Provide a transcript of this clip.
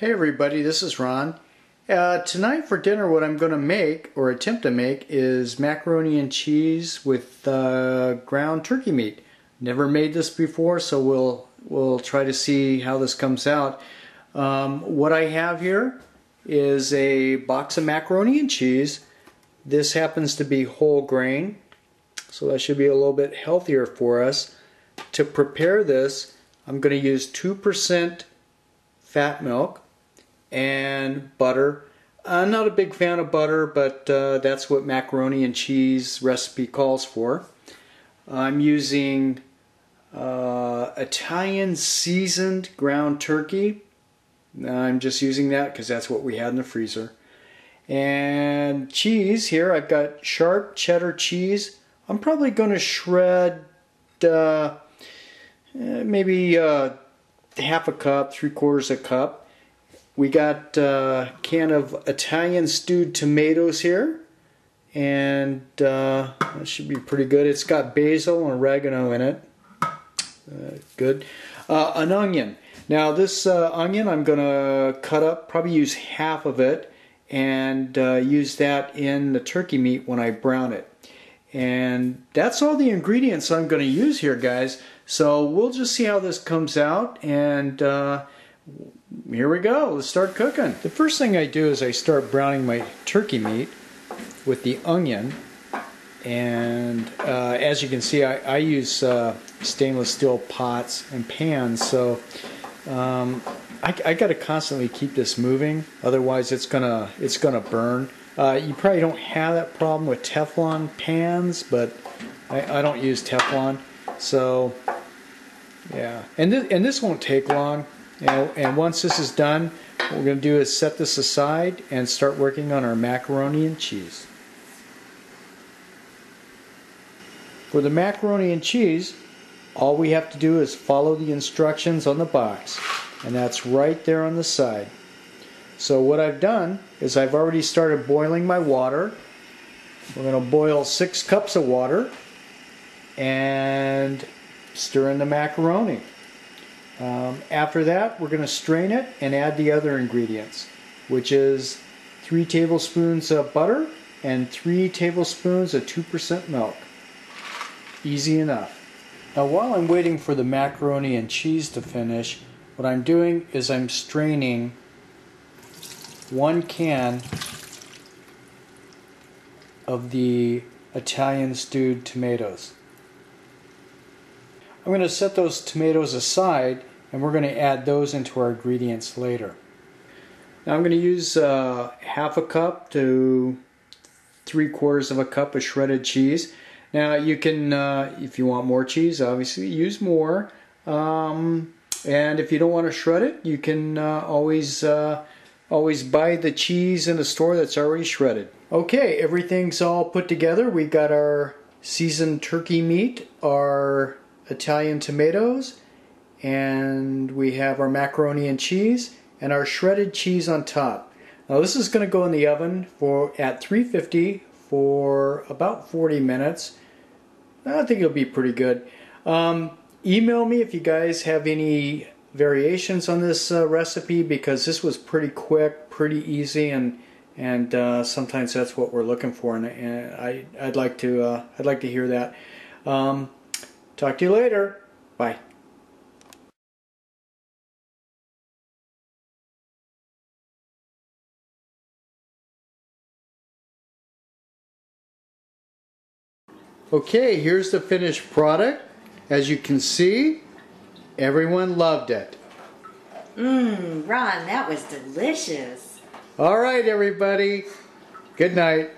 Hey everybody, this is Ron. Tonight for dinner what I'm going to make, or attempt to make, is macaroni and cheese with ground turkey meat. Never made this before, so we'll try to see how this comes out. What I have here is a box of macaroni and cheese. This happens to be whole grain, so that should be a little bit healthier for us. To prepare this, I'm going to use 2% fat milk and butter. I'm not a big fan of butter, but that's what macaroni and cheese recipe calls for. I'm using Italian seasoned ground turkey. I'm just using that because that's what we had in the freezer. And cheese here, I've got sharp cheddar cheese. I'm probably going to shred maybe half a cup, 3/4 a cup. We got a can of Italian stewed tomatoes here, and that should be pretty good. It's got basil and oregano in it. Good. An onion. Now this onion I'm going to cut up, probably use half of it, and use that in the turkey meat when I brown it. And that's all the ingredients I'm going to use here, guys. So we'll just see how this comes out, and here we go. Let's start cooking. The first thing I do is I start browning my turkey meat with the onion, and as you can see, I use stainless steel pots and pans, so I got to constantly keep this moving, otherwise it's gonna burn. You probably don't have that problem with Teflon pans, but I don't use Teflon, so yeah. And this won't take long. And once this is done, what we're going to do is set this aside and start working on our macaroni and cheese. For the macaroni and cheese, all we have to do is follow the instructions on the box, and that's right there on the side. So what I've done is I've already started boiling my water. We're going to boil 6 cups of water and stir in the macaroni. After that, we're going to strain it and add the other ingredients, which is 3 tablespoons of butter and 3 tablespoons of 2% milk. Easy enough. Now while I'm waiting for the macaroni and cheese to finish, what I'm doing is I'm straining 1 can of the Italian stewed tomatoes. I'm going to set those tomatoes aside, and we're going to add those into our ingredients later. Now I'm going to use half a cup to 3/4 of a cup of shredded cheese. Now you can, if you want more cheese, obviously use more. And if you don't want to shred it, you can always buy the cheese in a store that's already shredded. Okay, everything's all put together. We got our seasoned turkey meat, our Italian tomatoes, and we have our macaroni and cheese and our shredded cheese on top. Now this is going to go in the oven at 350 for about 40 minutes. I think it'll be pretty good. Email me if you guys have any variations on this recipe, because this was pretty quick, pretty easy, and sometimes that's what we're looking for, and I'd like to hear that. Talk to you later. Bye. Okay, here's the finished product. As you can see, everyone loved it. Ron, that was delicious. All right, everybody. Good night.